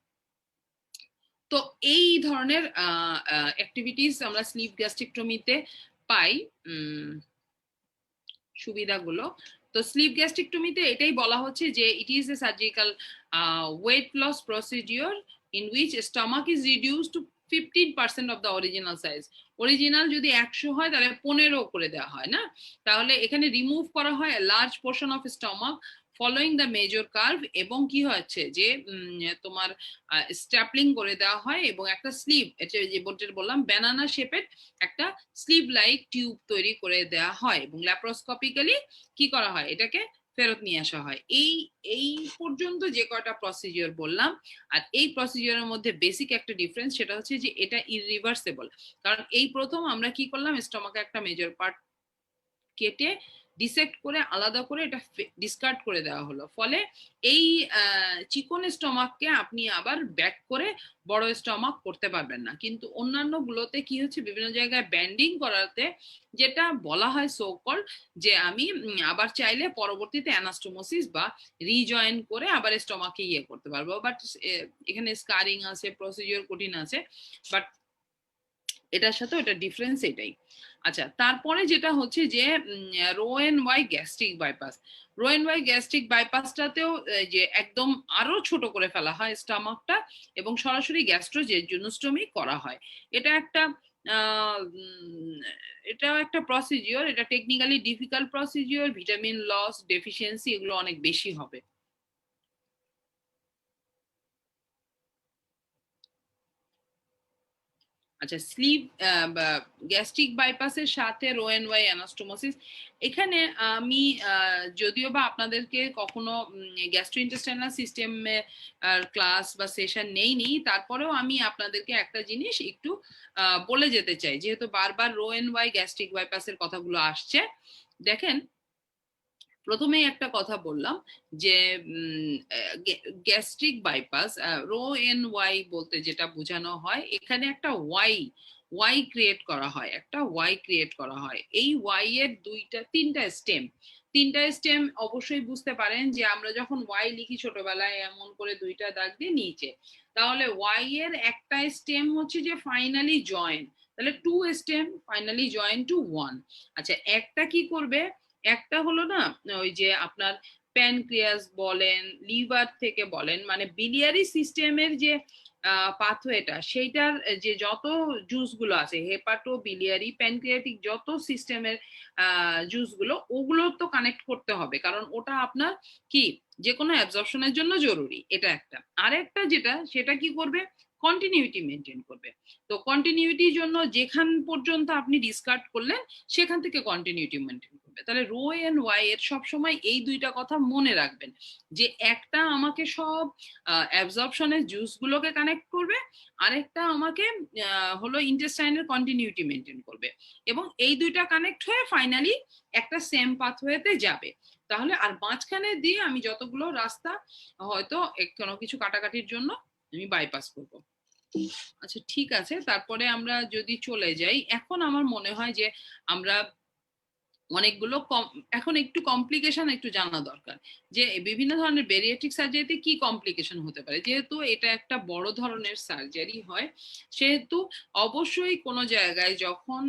তো এই ধরনের অ্যাক্টিভিটিস আমরা স্লিভ গ্যাস্ট্রেক্টমিতে পাই, সুবিধাগুলো। তো স্লিভ গ্যাস্ট্রেক্টমিতে এটাই বলা হচ্ছে যে it is a surgical weight loss procedure in which stomach is reduce to 15% of the original size. Original যদি 100 হয় তাহলে 15 করে দেওয়া হয় না, তাহলে এখানে রিমুভ করা হয় large portion of stomach following the major curve, এবং কি হচ্ছে যে তোমার স্ট্যাপলিং করে দেওয়া হয়, এবং একটা স্লিভ, যে বললাম ব্যানানা শেপের একটা স্লিভ লাইক টিউব তৈরি করে দেওয়া হয়, এবং ল্যাপারোস্কোপিক্যালি কি করা হয়, এটাকে ফেরত নিয়ে আসা হয়। এই পর্যন্ত যে কয়টা প্রসিজিওর বললাম, আর এই প্রসিজিওরের মধ্যে বেসিক একটা ডিফারেন্স, সেটা হচ্ছে যে এটা ইরিভার্সেবল। কারণ এই প্রথম আমরা কি করলাম, স্টমাকে একটা মেজর পার্ট কেটে ডিসেক্ট করে আলাদা করে এটা ডিসকার্ড করে দেওয়া হলো, ফলে এই চিকন স্টমাককে আপনি আবার ব্যাক করে বড় স্টমাক করতে পারবেন না। কিন্তু অন্যান্য গুলোতে কি হচ্ছে, বিভিন্ন জায়গায় ব্যান্ডিং করাতে যেটা বলা হয় সো কল, যে আমি আবার চাইলে পরবর্তীতে অ্যানাস্টোমোসিস বা রিজয়েন করে আবার স্টমাকে ইয়ে করতে পারবো, বাট এখানে স্কারিং আছে, প্রসিডিওর কঠিন আছে, বাট এটার সাথে ওটা ডিফারেন্স এটাই। আচ্ছা, তারপরে যেটা হচ্ছে যে রো এন ওয়াই গ্যাস্ট্রিক বাইপাস। রো এন ওয়াই গ্যাস্ট্রিক বাইপাসটাতেও যে একদম আরো ছোট করে ফেলা হয় স্টমাকটা এবং সরাসরি গ্যাস্ট্রোজেজুনোস্টমি করা হয়। এটা একটা এটাও একটা প্রসিজিওর, এটা technically difficult procedure, vitamin loss deficiency এগুলো অনেক বেশি হবে। আচ্ছা, স্লিপ গ্যাস্ট্রিক বাইপাসের সাথে রো এন ওয়াই অ্যানাস্টোমোসিস, এখানে আমি যদিও বা আপনাদেরকে কখনো গ্যাস্ট্রোইন্টেস্টাইনাল সিস্টেমে ক্লাস বা সেশন নেইনি, তারপরেও আমি আপনাদেরকে একটা জিনিস একটু বলে যেতে চাই, যেহেতু বারবার রো এন ওয়াই গ্যাস্ট্রিক বাইপাসের কথাগুলো আসছে। দেখেন, প্রথমেই একটা কথা বললাম যে গ্যাস্ট্রিক বাইপাস রো এন ওয়াই বলতে যেটা বোঝানো হয়, এখানে একটা ওয়াই ক্রিয়েট করা হয়, একটা ওয়াই ক্রিয়েট করা হয়। এই ওয়াই এর তিনটা স্টেম অবশ্যই বুঝতে পারেন যে আমরা যখন ওয়াই লিখি ছোটবেলায় এমন করে দুইটা দাগ দিয়ে নিচে, তাহলে ওয়াই এর একটা স্টেম হচ্ছে যে ফাইনালি জয়েন, তাহলে two stem finally join to one. আচ্ছা, একটা কি করবে, একটা হলো না ওই যে আপনার প্যানক্রিয়াস বলেন, লিভার থেকে বলেন, মানে বিলিয়ারি সিস্টেমের যে পাথওয়েটা, সেইটার যে যত জুস গুলো আছে, হেপাটো বিলিয়ারি প্যানক্রিয়াটিক যত সিস্টেমের জুস গুলো, ওগুলো তো কানেক্ট করতে হবে, কারণ ওটা আপনার কি যে কোনো অ্যাবজর্পশনের জন্য জরুরি। এটা একটা। আরেকটা যেটা, সেটা কি করবে, কন্টিনিউটি মেনটেন করবে। তো কন্টিনিউটির জন্য যেখান পর্যন্ত আপনি ডিসকার্ড করলেন সেখান থেকে কন্টিনিউটি মেনটেন করবে। তাহলে রো এন্ড ওয়াই এর সবসময় এই দুইটা কথা মনে রাখবেন, যে একটা আমাকে সব অ্যাবজর্পশনের জুস গুলোকে কানেক্ট করবে, আরেকটা আমাকে হলো ইন্টেস্টাইনের কন্টিনিউটি মেনটেন করবে, এবং এই দুইটা কানেক্ট হয়ে ফাইনালি একটা সেম পাথওয়েতে যাবে। তাহলে আর মাঝখানে দিয়ে আমি যতগুলো রাস্তা হয়তো কোনো কিছু কাটাকাটির জন্য আমি বাইপাস করব। আচ্ছা, ঠিক আছে, তারপরে আমরা যদি চলে যাই, এখন আমার মনে হয় যে আমরা অনেকগুলো এখন একটু কমপ্লিকেশন একটু জানা দরকার, যে বিভিন্ন ধরনের বেরিয়াট্রিক সার্জারিতে কি কমপ্লিকেশন হতে পারে। যেহেতু এটা একটা বড় ধরনের সার্জারি হয়, সেহেতু অবশ্যই কোনো জায়গায় যখন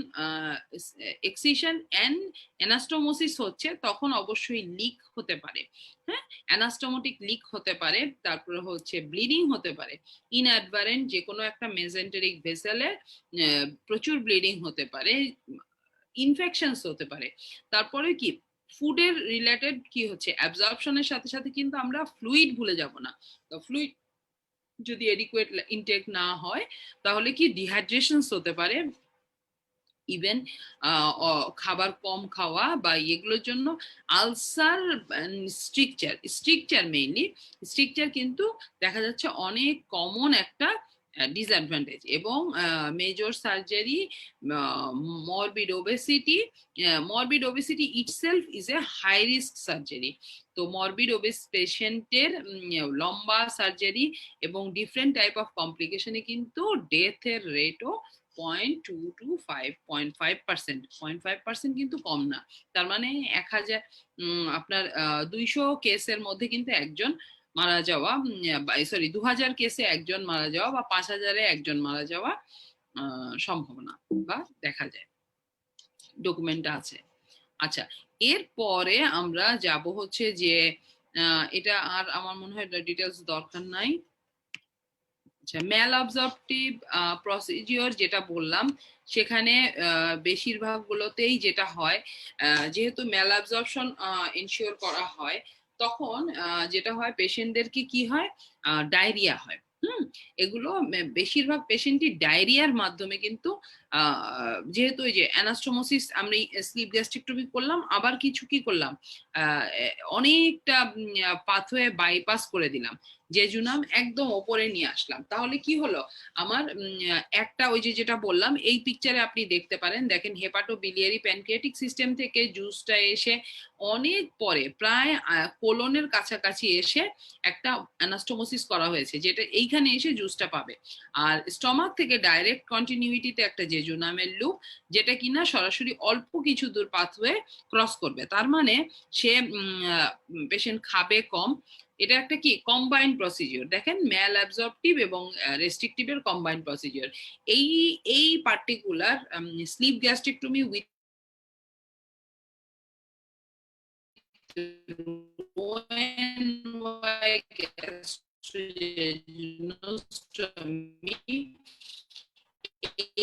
এক্সিশন এন্ড অ্যানাস্টোমোসিস হচ্ছে, তখন অবশ্যই লিক হতে পারে। হ্যাঁ, অ্যানাস্টোমোটিক লিক হতে পারে, তারপরে হচ্ছে ব্লিডিং হতে পারে, ইনঅ্যাডভারেন্ট যে কোনো একটা মেজেন্টেরিক ভেসেলে প্রচুর ব্লিডিং হতে পারে, ইনফেকশনস হতে পারে। তারপরে কি ফুডের রিলেটেড কি হচ্ছে, অ্যাবজর্পশনের সাথে সাথে কিন্তু আমরা ফ্লুইড ভুলে যাব না। তো ফ্লুইড যদি এডিকুয়েট ইনটেক না হয়, তাহলে কি ডিহাইড্রেশনস হতে পারে, ইভেন খাবার কম খাওয়া বা এগুলোর জন্য আলসার, স্ট্রিকচার মেইনলি স্ট্রিকচার কিন্তু দেখা যাচ্ছে অনেক কমন একটা ডিসঅ্যাডভান্টেজ। এবং major surgery, morbid obesity itself is a high risk surgery. তো মরবিড ওবেস পেশেন্টের লম্বা সার্জারি এবং ডিফারেন্ট টাইপ অফ কমপ্লিকেশনে কিন্তু ডেথের রেটও 0.5% কিন্তু কম না। তার মানে 1000 আপনার 200 কেসের মধ্যে কিন্তু একজন মারা যাওয়া, সরি 2000 কেসে একজন মারা যাওয়া বা 5000-এ একজন মারা যাওয়া সম্ভাবনা বা দেখা যায়, ডকুমেন্ট আছে। আচ্ছা, এরপরে আমরা যাব হচ্ছে যে এটা আর আমার মনে হয় ডিটেলস দরকার নাই। আচ্ছা, ম্যাল অবজর্পটিভ প্রসিডিওর যেটা বললাম, সেখানে বেশিরভাগ গুলোতেই যেটা হয়, যেহেতু ম্যাল অবজর্পশন এনশিওর করা হয়, তখন যেটা হয় পেশেন্টদেরকে কি হয়, ডায়রিয়া হয়। এগুলো বেশিরভাগ পেশেন্টই ডায়রিয়ার মাধ্যমে কিন্তু যেহেতু ওই যে অ্যানাস্টোমোসিস আমরা স্লিপ গ্যাস্ট্রিক্টমি করলাম, আবার কিছু কি করলাম, অনেকটা পাথওয়ে বাইপাস করে দিলাম, জেজুনাম একদম ওপরে নিয়ে আসলাম। তাহলে কি হলো, আমার একটা ওই যে যেটা বললাম, এই পিকচারে আপনি দেখতে পারেন, দেখেন হেপাটো বিলিয়ারি প্যানক্রিয়াটিক সিস্টেম থেকে জুসটা এসে অনেক পরে প্রায় কোলনের কাছাকাছি এসে একটা অ্যানাস্টোমোসিস করা হয়েছে, যেটা এইখানে এসে জুসটা পাবে। আর স্টমাক থেকে ডাইরেক্ট কন্টিনিউটিতে একটা জেজুনামের লুপ, যেটা কিনা সরাসরি অল্প কিছু দূর পাথওয়ে ক্রস করবে। তার মানে সে পেশেন্ট খাবে কম এটা একটা কি কম্বাইন্ড প্রসিজিওর, দেখেন ম্যাল অ্যাবজর্পটিভ এবং রেস্ট্রিকটিভের কম্বাইন্ড প্রসিজিওর। এই পার্টিকুলার স্লিপ গ্যাস্ট্রিকটমি উইথ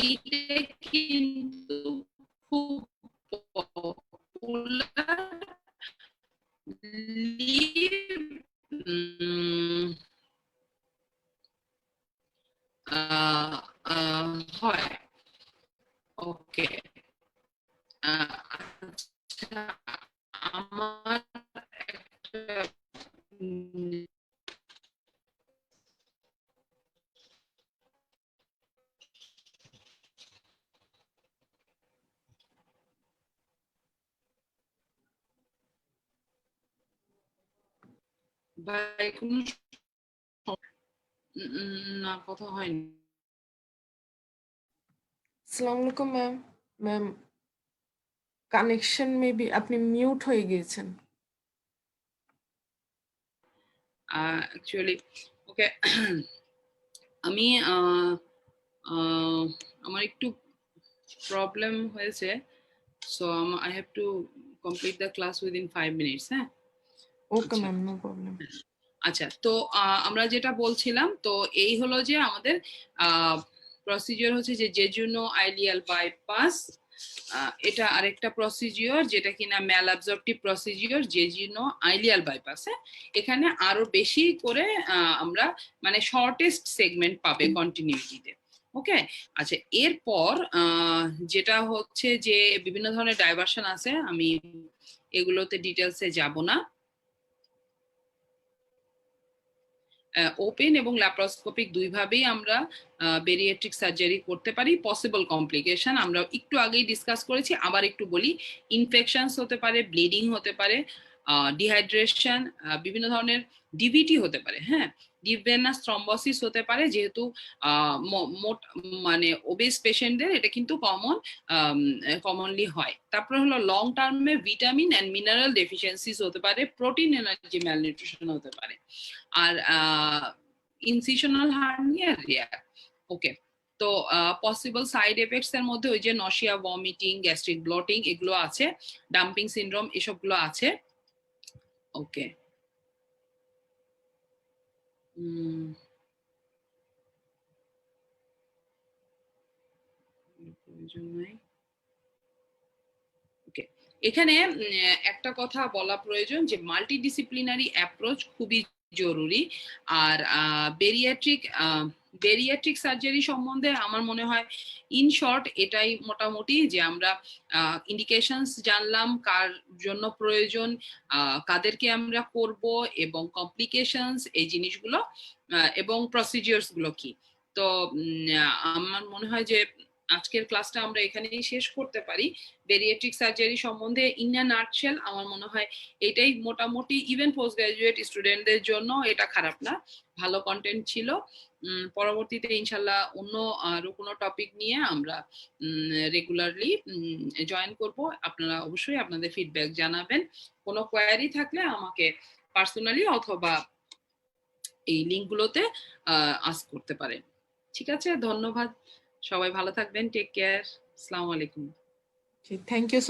এইটা কিন্তু খুব পপুলার হয়। ওকে, আচ্ছা, আমার একটা ভাই কোনো না, কথা হয়নি। আসসালামু আলাইকুম ম্যাম। ম্যাম, কানেকশন মেবি আপনি মিউট হয়ে গিয়েছেন। অ্যাকচুয়ালি ওকে, আমি আমার একটু প্রবলেম হয়েছে, so I have to complete the class within 5 minutes. হ্যাঁ, ওকে আচ্ছা ম্যাম, নো প্রবলেম। আচ্ছা, তো আমরা যেটা বলছিলাম, তো এই হলো যে আমাদের প্রসিজিওর হচ্ছে যে জেজুনো আইলিয়াল বাইপাস। এটা আরেকটা প্রসিজিওর যেটা কিনা ম্যাল অ্যাবজর্পটিভ প্রসিজিওর জেজুনো আইলিয়াল বাইপাস। এখানে আরো বেশি করে আমরা মানে শর্টেস্ট সেগমেন্ট পাবে কন্টিনিউটিতে। ওকে, আচ্ছা, এরপর যেটা হচ্ছে যে বিভিন্ন ধরনের ডাইভারশন আছে, আমি এগুলোতে ডিটেলসে যাব না। ওপেন এবং ল্যাপারোস্কোপিক দুইভাবেই আমরা বেরিয়াট্রিক সার্জারি করতে পারি। পসিবল কমপ্লিকেশন আমরা একটু আগেই ডিসকাস করেছি, আবার একটু বলি। ইনফেকশনস হতে পারে, ব্লিডিং হতে পারে, ডিহাইড্রেশন, বিভিন্ন ধরনের ডিভিটি হতে পারে, হ্যাঁ, ডিপ ভেনাস থ্রম্বোসিস হতে পারে, যেহেতু মোট মানে ওবেস পেশেন্টদের এটা কিন্তু কমনলি হয়। তারপরে হলো লং টার্মে ভিটামিন অ্যান্ড মিনারেল ডেফিসিয়েন্সিস হতে পারে, প্রোটিন এনার্জি ম্যালনিউট্রিশন হতে পারে, আর ইনসিশনাল হার্নিয়া রেয়ার। ওকে, তো পসিবল সাইড এফেক্টস এর মধ্যে ওই যে নশিয়া, ভমিটিং, গ্যাস্ট্রিক ব্লটিং এগুলো আছে, ডাম্পিং সিনড্রোম এসবগুলো আছে। ওকে, প্রয়োজন নাই। ওকে, এখানে একটা কথা বলা প্রয়োজন যে মাল্টিডিসিপ্লিনারি অ্যাপ্রোচ খুবই জরুরি। আর বেরিয়াট্রিক সার্জারি সম্বন্ধে আমার মনে হয় ইন শর্ট এটাই মোটামুটি, যে আমরা ইন্ডিকেশনস জানলাম, কার জন্য প্রয়োজন, কাদেরকে আমরা করব, এবং কমপ্লিকেশনস এই জিনিসগুলো, এবং প্রসিজিওরস গুলো কি। তো আমার মনে হয় যে আজকের ক্লাসটা আমরা এখানেই শেষ করতে পারি। বেরিয়াট্রিক সার্জারি সম্বন্ধে ইন আ নাটশেল আমার মনে হয় এটাই মোটামুটি, ইভেন পোস্ট গ্রাজুয়েট স্টুডেন্টদের জন্য এটা খারাপ না, ভালো কন্টেন্ট ছিল। পরবর্তীতে ইনশাল্লাহ অন্য আরো কোনো টপিক নিয়ে আমরা রেগুলারলি জয়েন করব। আপনারা অবশ্যই আপনাদের ফিডব্যাক জানাবেন। কোনো কোয়ারি থাকলে আমাকে পার্সোনালি অথবা এই লিঙ্কগুলোতে আস্ক করতে পারেন। ঠিক আছে, ধন্যবাদ, সবাই ভালো থাকবেন, টেক কেয়ার, আসসালামু আলাইকুম। Thank you.